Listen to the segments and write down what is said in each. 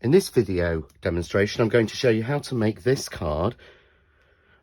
In this video demonstration, I'm going to show you how to make this card,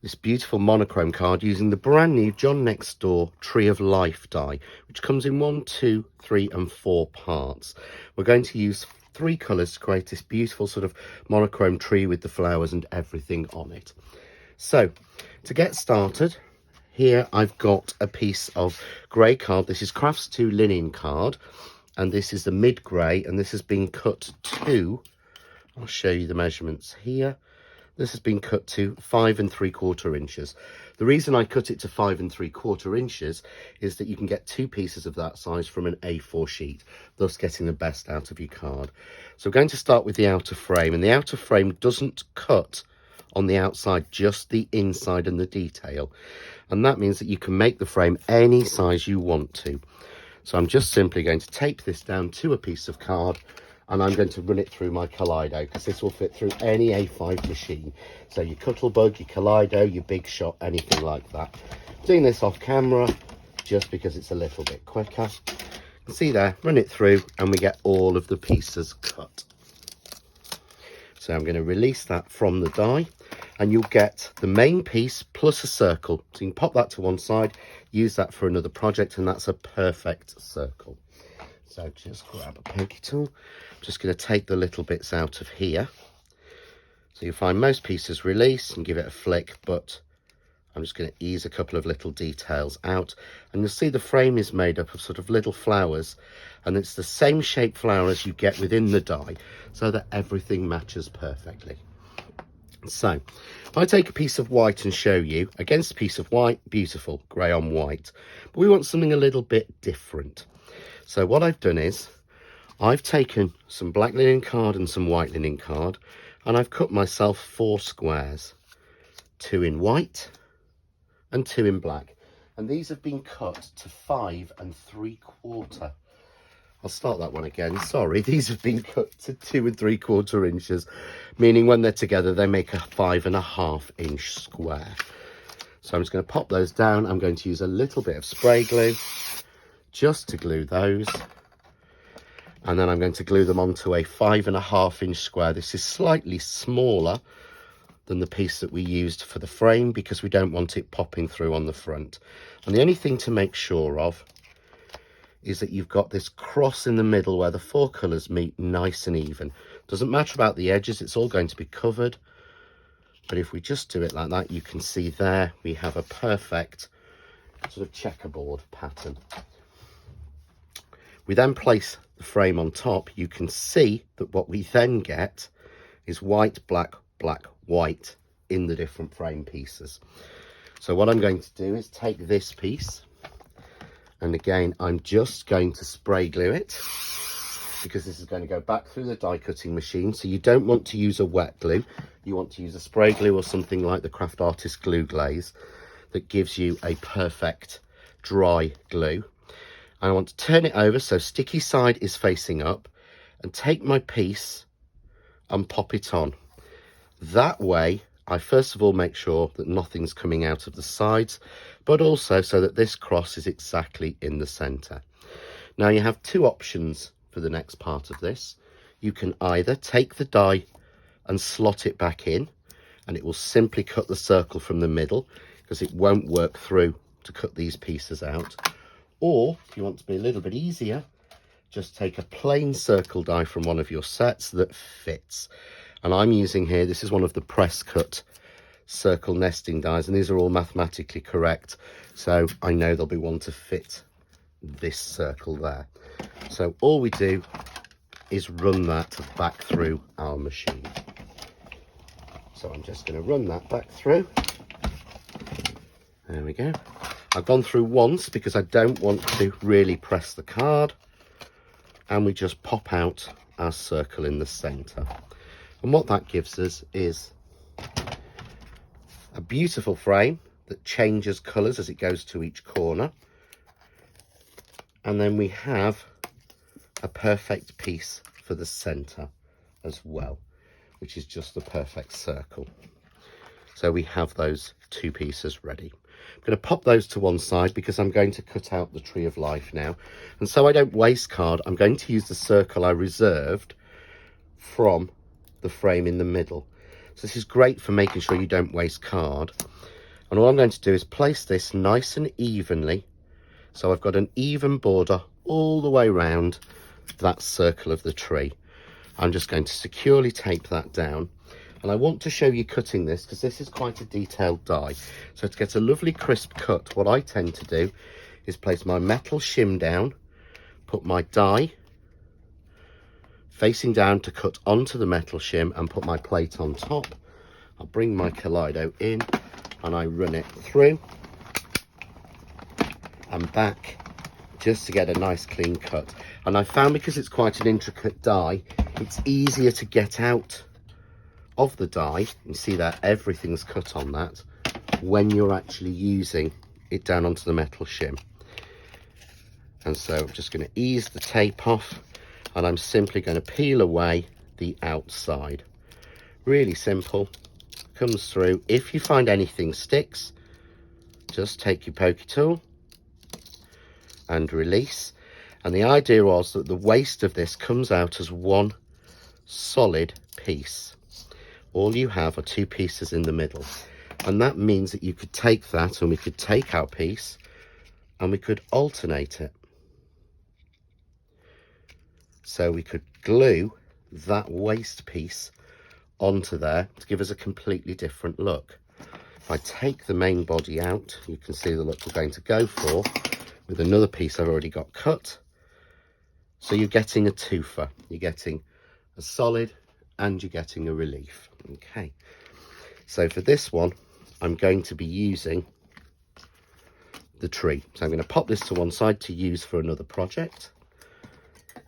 this beautiful monochrome card, using the brand new John Next Door Tree of Life die, which comes in 1, 2, 3 and 4 parts. We're going to use 3 colours to create this beautiful sort of monochrome tree with the flowers and everything on it. So, to get started, here I've got a piece of grey card. This is Crafts 2 linen card, and this is the mid grey, and this has been cut to, I'll show you the measurements here. This has been cut to 5 3/4 inches. The reason I cut it to 5 3/4 inches is that you can get 2 pieces of that size from an A4 sheet, thus getting the best out of your card. So we're going to start with the outer frame, and the outer frame doesn't cut on the outside, just the inside and the detail. And that means that you can make the frame any size you want to. So I'm just simply going to tape this down to a piece of card, and I'm going to run it through my Kaleido, because this will fit through any A5 machine. So your Cuttlebug, your Kaleido, your Big Shot, anything like that. Doing this off camera just because it's a little bit quicker. You can see there, run it through and we get all of the pieces cut. So I'm going to release that from the die, and you'll get the main piece plus a circle. So you can pop that to one side, use that for another project, and that's a perfect circle. So just grab a pokey tool. I'm just going to take the little bits out of here. So you'll find most pieces release and give it a flick, but I'm just going to ease a couple of little details out. And you'll see the frame is made up of sort of little flowers, and it's the same shape flowers you get within the die, so that everything matches perfectly. So if I take a piece of white and show you, against a piece of white, beautiful, grey on white, but we want something a little bit different. So what I've done is I've taken some black linen card and some white linen card, and I've cut myself 4 squares, 2 in white and 2 in black, and these have been cut to 5 3/4. I'll start that one again. Sorry, these have been cut to 2 3/4 inches, meaning when they're together they make a 5 1/2 inch square. So I'm just going to pop those down. I'm going to use a little bit of spray glue just to glue those, and then I'm going to glue them onto a 5 1/2 inch square. This is slightly smaller than the piece that we used for the frame because we don't want it popping through on the front. And the only thing to make sure of is that you've got this cross in the middle where the 4 colours meet nice and even. Doesn't matter about the edges, it's all going to be covered. But if we just do it like that, you can see there we have a perfect sort of checkerboard pattern. We then place the frame on top. You can see that what we then get is white, black, black, white in the different frame pieces. So what I'm going to do is take this piece, and again I'm just going to spray glue it, because this is going to go back through the die cutting machine. So you don't want to use a wet glue, you want to use a spray glue or something like the Craft Artist glue glaze that gives you a perfect dry glue. I want to turn it over so sticky side is facing up, and take my piece and pop it on. That way I first of all make sure that nothing's coming out of the sides, but also so that this cross is exactly in the centre. Now you have 2 options for the next part of this. You can either take the die and slot it back in, and it will simply cut the circle from the middle because it won't work through to cut these pieces out. Or if you want to be a little bit easier, just take a plain circle die from one of your sets that fits. And I'm using here, this is one of the press cut circle nesting dies, and these are all mathematically correct, so I know there'll be one to fit this circle there. So all we do is run that back through our machine. So I'm just going to run that back through. There we go. I've gone through once because I don't want to really press the card, and we just pop out our circle in the centre. And what that gives us is a beautiful frame that changes colours as it goes to each corner. And then we have a perfect piece for the centre as well, which is just the perfect circle. So we have those 2 pieces ready. I'm going to pop those to one side because I'm going to cut out the Tree of Life now. And so I don't waste card, I'm going to use the circle I reserved from the frame in the middle. So this is great for making sure you don't waste card. And all I'm going to do is place this nice and evenly, so I've got an even border all the way around that circle of the tree. I'm just going to securely tape that down. And I want to show you cutting this because this is quite a detailed die. So to get a lovely crisp cut, what I tend to do is place my metal shim down, put my die facing down to cut onto the metal shim, and put my plate on top. I'll bring my Kaleido in and I run it through and back just to get a nice clean cut. And I found because it's quite an intricate die, it's easier to get out of the die. You see that everything's cut on that when you're actually using it down onto the metal shim. And so I'm just going to ease the tape off, and I'm simply going to peel away the outside. Really simple, comes through. If you find anything sticks, just take your pokey tool and release. And the idea was that the waste of this comes out as one solid piece. All you have are two pieces in the middle, and that means that you could take that and we could take our piece and we could alternate it. So we could glue that waste piece onto there to give us a completely different look. If I take the main body out, you can see the look we're going to go for with another piece I've already got cut. So you're getting a twofer. You're getting a solid and you're getting a relief. Okay, so for this one I'm going to be using the tree. So I'm going to pop this to one side to use for another project.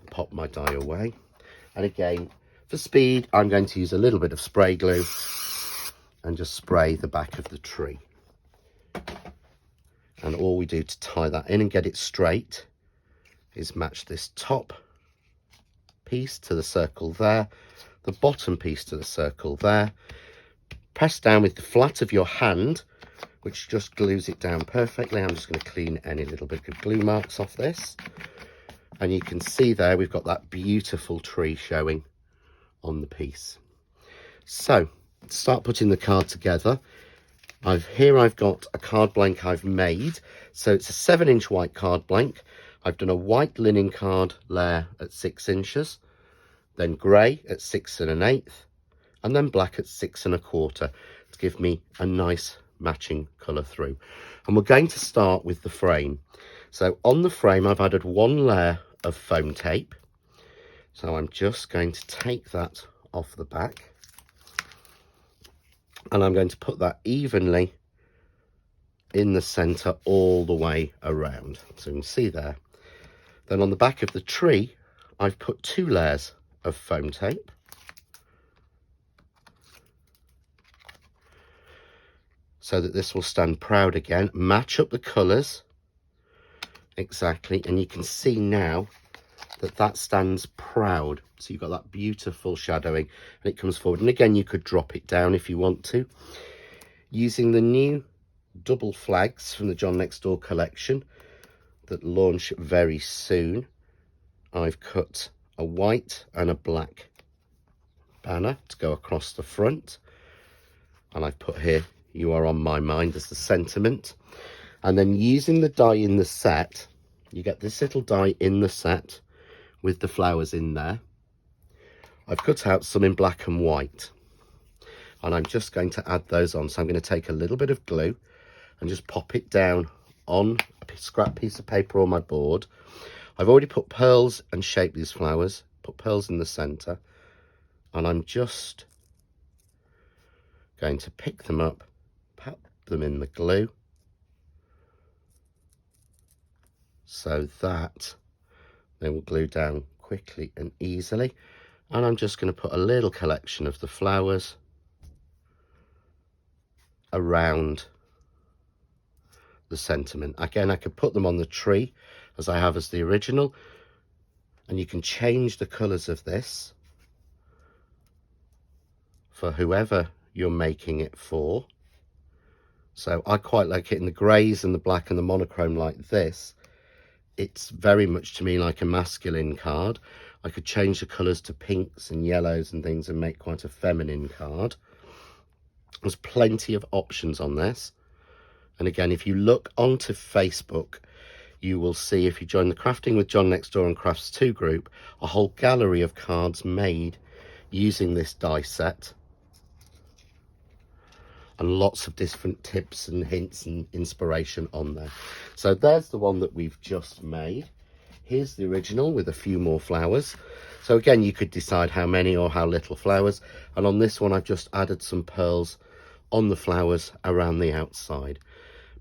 Pop my die away, and again for speed I'm going to use a little bit of spray glue and just spray the back of the tree. And all we do to tie that in and get it straight is match this top piece to the circle there, the bottom piece to the circle there, press down with the flat of your hand, which just glues it down perfectly. I'm just going to clean any little bit of glue marks off this, and you can see there we've got that beautiful tree showing on the piece. So start putting the card together. I've got a card blank I've made, so it's a 7-inch white card blank. I've done a white linen card layer at 6 inches, then grey at 6 1/8, and then black at 6 1/4 to give me a nice matching colour through. And we're going to start with the frame. So on the frame I've added one layer of foam tape, so I'm just going to take that off the back and I'm going to put that evenly in the centre all the way around, so you can see there. Then on the back of the tree I've put 2 layers of foam tape, so that this will stand proud again. Match up the colours exactly, and you can see now that that stands proud. So you've got that beautiful shadowing and it comes forward. And again, you could drop it down if you want to. Using the new double flags from the John Next Door collection that launch very soon, I've cut a white and a black banner to go across the front, and I've put here "You Are On My Mind" as the sentiment. And then using the die in the set, you get this little die in the set with the flowers in there. I've cut out some in black and white, and I'm just going to add those on. So I'm going to take a little bit of glue and just pop it down on a scrap piece of paper on my board. I've already put pearls and shaped these flowers, put pearls in the centre, and I'm just going to pick them up, pop them in the glue, so that they will glue down quickly and easily. And I'm just going to put a little collection of the flowers around the sentiment. Again, I could put them on the tree as I have as the original, and you can change the colours of this for whoever you're making it for. So I quite like it in the greys and the black and the monochrome like this. It's very much to me like a masculine card. I could change the colours to pinks and yellows and things and make quite a feminine card. There's plenty of options on this. And again, if you look onto Facebook, you will see, if you join the Crafting with John Next Door and Crafts 2 group, a whole gallery of cards made using this die set. And lots of different tips and hints and inspiration on there. So there's the one that we've just made. Here's the original with a few more flowers. So again, you could decide how many or how little flowers. And on this one, I've just added some pearls on the flowers around the outside.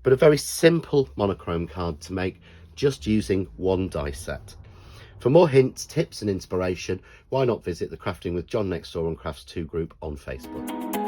But a very simple monochrome card to make just using one die set. For more hints, tips and inspiration, why not visit the Crafting with John Next Door and Crafts 2 group on Facebook.